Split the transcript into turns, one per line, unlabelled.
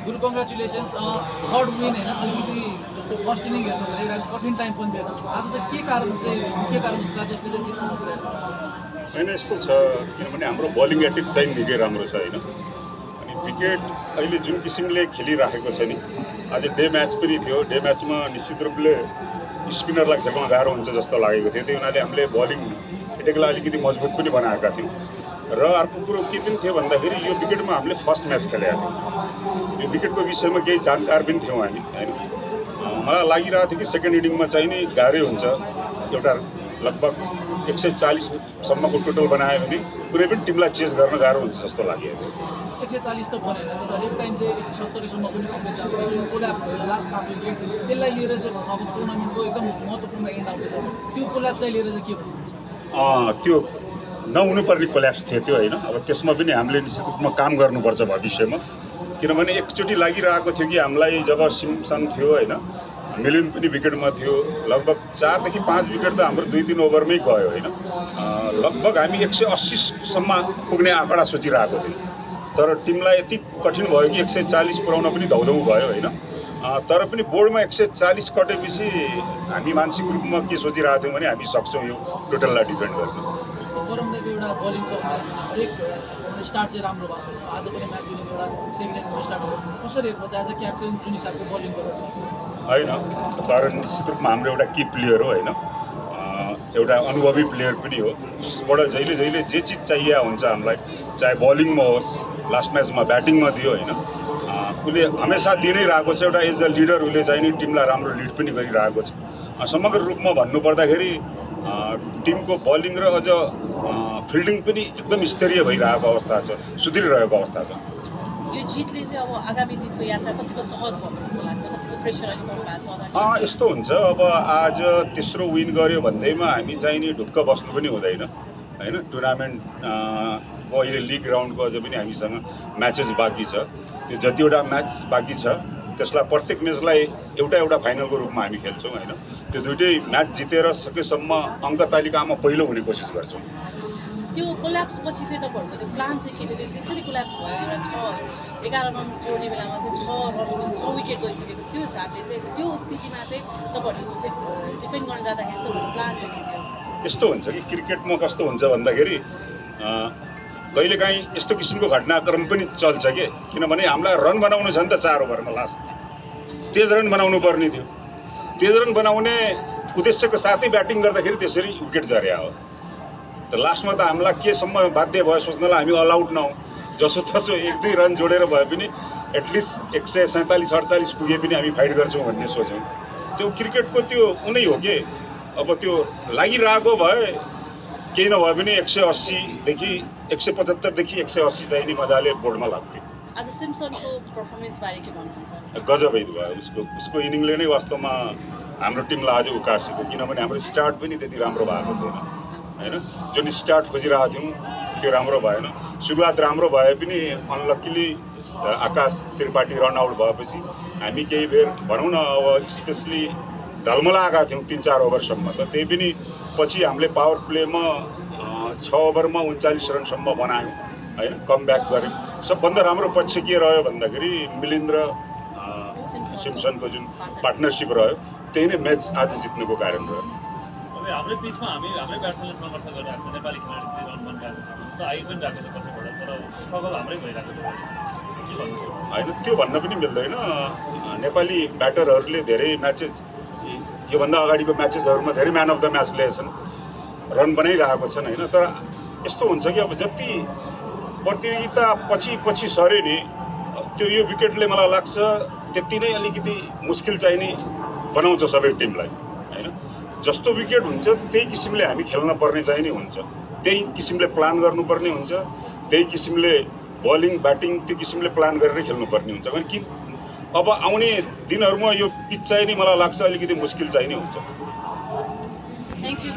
गुरु congratulations third win होइन अलिकति जस्तो फर्स्ट इनिङ हेर्छ भने एउटा कठिन टाइम पनि थिएन आज चाहिँ के कारण मुख्य कारण जस्तो लाग्छ जसले चाहिँ जित्छ
होइन यस्तो छ किनभने हाम्रो बलिङ एट्याक चाहिँ निकै राम्रो छ होइन अनि विकेट अहिले जुन किसिमले खेलिराखेको छ नि आज डे म्याच पनि थियो डे म्याचमा निश्चित रूपले स्पिनरलाई खेल्न गाह्रो हुन्छ जस्तो लागेको थियो त्यही हुनाले हामीले बलिङ एट्याकलाई अलिकति मजबुत पनि बनाएका थियौँ र अर्को कुरो के पनि थियो भन्दाखेरि यो विकेटमा हामीले फर्स्ट म्याच खेलेका थियौँ यो विकेटको विषयमा केही जानकार पनि थियौँ हामी होइन मलाई लागिरहेको थियो कि सेकेन्ड इनिङमा चाहिँ नि गाह्रै हुन्छ एउटा लगभग 140सम्मको टोटल बनायो भने कुनै पनि टिमलाई चेज गर्न गाह्रो हुन्छ जस्तो लाग्यो
140 त बनेन तर एक टाइम चाहिँ 170सम्म पनि पुग्ने चान्स थियो कोल्याप्स भयो लास्ट 7 विकेट त्यसलाई लिएर चाहिँ अब टुर्नामेन्टको एकदम महत्त्वपूर्ण एन्ड आउँदैछ त्यो कोल्याप्सलाई लिएर चाहिँ के भन्नुहुन्छ
त्यो नहुनुपर्ने कोल्याप्स थियो त्यो होइन अब त्यसमा पनि हामीले निश्चित रूपमा काम गर्नुपर्छ भविष्यमा किनभने एकचोटि लागिरहेको थियो कि हामीलाई जब सिम्सन थियो होइन मिलियन पनि विकेटमा थियो लगभग 4 देखि 5 विकेट त हाम्रो 2-3 ओभरमै गयो होइन लगभग हामी 180सम्म पुग्ने आँकडा सोचिरहेको थियौँ तर टिमलाई यति कठिन भयो कि 140 पुर्याउन पनि धौधौ भयो होइन तर पनि बोर्डमा 140 कटेपछि हामी मानसिक रूपमा के सोचिरहेको थियौँ भने हामी सक्छौँ यो टोटललाई डिपेन्ड गर्छ
परमदेखि एउटा बलिङको हरेक स्टार्ट चाहिँ राम्रो भएको छ आज पनि म्याच दिनुको एउटा सेकेन्ड इनिङमा स्टार्ट भयो कसरी हेर्नु चाहिँ आज क्याप्टेन जुन हिसाबको बलिङ गरेर
होइन कारण निश्चित रूपमा हाम्रो एउटा की प्लेयर हो होइन एउटा अनुभवी प्लेयर पनि हो उसबाट जहिले जहिले जे चिज चाहिए हुन्छ हामीलाई चाहे बलिङमा होस् लास्ट म्याचमा ब्याटिङमा दियो होइन उसले हमेसा दिइ नै रहेको छ एउटा एज अ लिडर उसले चाहिँ नि टिमलाई राम्रो लिड पनि गरिरहेको छ समग्र रूपमा भन्नुपर्दाखेरि टिमको बलिङ र अझ फिल्डिङ पनि एकदम स्तरीय भइरहेको अवस्था छ सुध्रिरहेको अवस्था छ
यो जितले चाहिँ अब आगामी दिनको यात्रा कतिको सहज भयो जस्तो लाग्छ कतिको प्रेसर अलिक कम भएको छ
यस्तो हुन्छ अब आज तेस्रो विन गर्यो भन्दैमा हामी चाहिँ नि ढुक्क बस्नु पनि हुँदैन होइन टुर्नामेन्ट अहिले लिग राउन्डको अझ पनि हामीसँग म्याचेस बाँकी छ त्यो जतिवटा म्याच बाँकी छ त्यसलाई प्रत्येक म्याचलाई एउटा फाइनलको रूपमा हामी खेल्छौँ होइन त्यो दुइटै म्याच जितेर सकेसम्म अङ्क तालिकामा पहिलो हुने कोसिस गर्छौँ
त्यो कोल्याप्स पछि चाहिँ तपाईँहरूको त्यो प्लान चाहिँ के थियो त्यसरी कोल्याप्स भयो एउटा 11 रन जोड्ने बेलामा चाहिँ 6 विकेट गइसकेको त्यो हिसाबले चाहिँ त्यो स्थितिमा चाहिँ तपाईँहरू चाहिँ डिफेन्ड गर्न जाँदाखेरि तपाईँहरूको प्लान चाहिँ के थियो
यस्तो हुन्छ कि क्रिकेटमा कस्तो हुन्छ भन्दाखेरि कहिलेकाहीँ यस्तो किसिमको घटनाक्रम पनि चल्छ के किनभने हामीलाई रन बनाउनु छ नि त 4 ओभरमा लास्ट तेज रन बनाउनु पर्ने थियो तेज रन बनाउने उद्देश्यको साथै ब्याटिङ गर्दाखेरि त्यसरी विकेट झर्या हो त लास्टमा त हामीलाई केसम्म बाध्य भयो सोच्नलाई हामी अल आउट नहौँ जसो तसो 1-2 रन जोडेर भए पनि एटलिस्ट 147-48 पुगे पनि हामी फाइट गर्छौँ भन्ने सोच्यौँ त्यो क्रिकेटको त्यो उनै हो कि अब त्यो लागिरहेको भए केही नभए पनि 180देखि 175देखि 180 चाहिँ नि मजाले बोर्डमा लाग्थ्यो
आज सिम्सनको पर्फर्मेन्स बारे के भन्नुहुन्छ
गजबै भयो उसको इनिङले नै वास्तवमा हाम्रो टिमलाई आज उकासेको किनभने हाम्रो स्टार्ट पनि त्यति राम्रो भएको थिएन होइन जुन स्टार्ट खोजिरहेको थियौँ त्यो राम्रो भएन सुरुवात राम्रो भए पनि अनलक्कीली आकाश त्रिपाठी रन आउट भएपछि हामी केही बेर भनौँ न अब स्पेसली ढलमलाएका थियौँ 3-4 ओभरसम्म त त्यही पनि पछि हामीले पावर प्लेमा 6 ओभरमा 39 रनसम्म बनायौँ होइन कम ब्याक गऱ्यौँ सबभन्दा राम्रो पक्ष के रह्यो भन्दाखेरि मिलिन्द्र सिम्सनको जुन पार्टनरसिप रह्यो त्यही नै म्याच आज जित्नुको कारण रह्यो
हाम्रै पिचमा हाम्रै ब्याट्सम्यानले सङ्घर्ष गरिरहेको छ नेपाली खेलाडीले रन बनिरहेको छ त आइ पनि रहेको छ कसैबाट तर स्ट्रगल हाम्रै भइरहेको छ
होइन त्यो भन्न पनि मिल्दैन नेपाली ब्याटरहरूले धेरै म्याचेस योभन्दा अगाडिको म्याचेसहरूमा धेरै म्यान अफ द म्याच ल्याएछन् रन बनाइरहेको छन् होइन तर यस्तो हुन्छ कि अब जति प्रतियोगिता पछि सरे नि त्यो यो विकेटले मलाई लाग्छ त्यति नै अलिकति मुस्किल चाहिँ नि बनाउँछ सबै टिमलाई होइन जस्तो विकेट हुन्छ त्यही किसिमले हामी खेल्न पर्ने चाहिँ नि हुन्छ त्यही किसिमले प्लान गर्नुपर्ने हुन्छ त्यही किसिमले बलिङ ब्याटिङ त्यो किसिमले प्लान गरेर खेल्नुपर्ने हुन्छ कि अब आउने दिनहरूमा यो पिच चाहिँ नि मलाई लाग्छ अलिकति मुस्किल चाहिँ नि हुन्छ
थ्याङ्क यू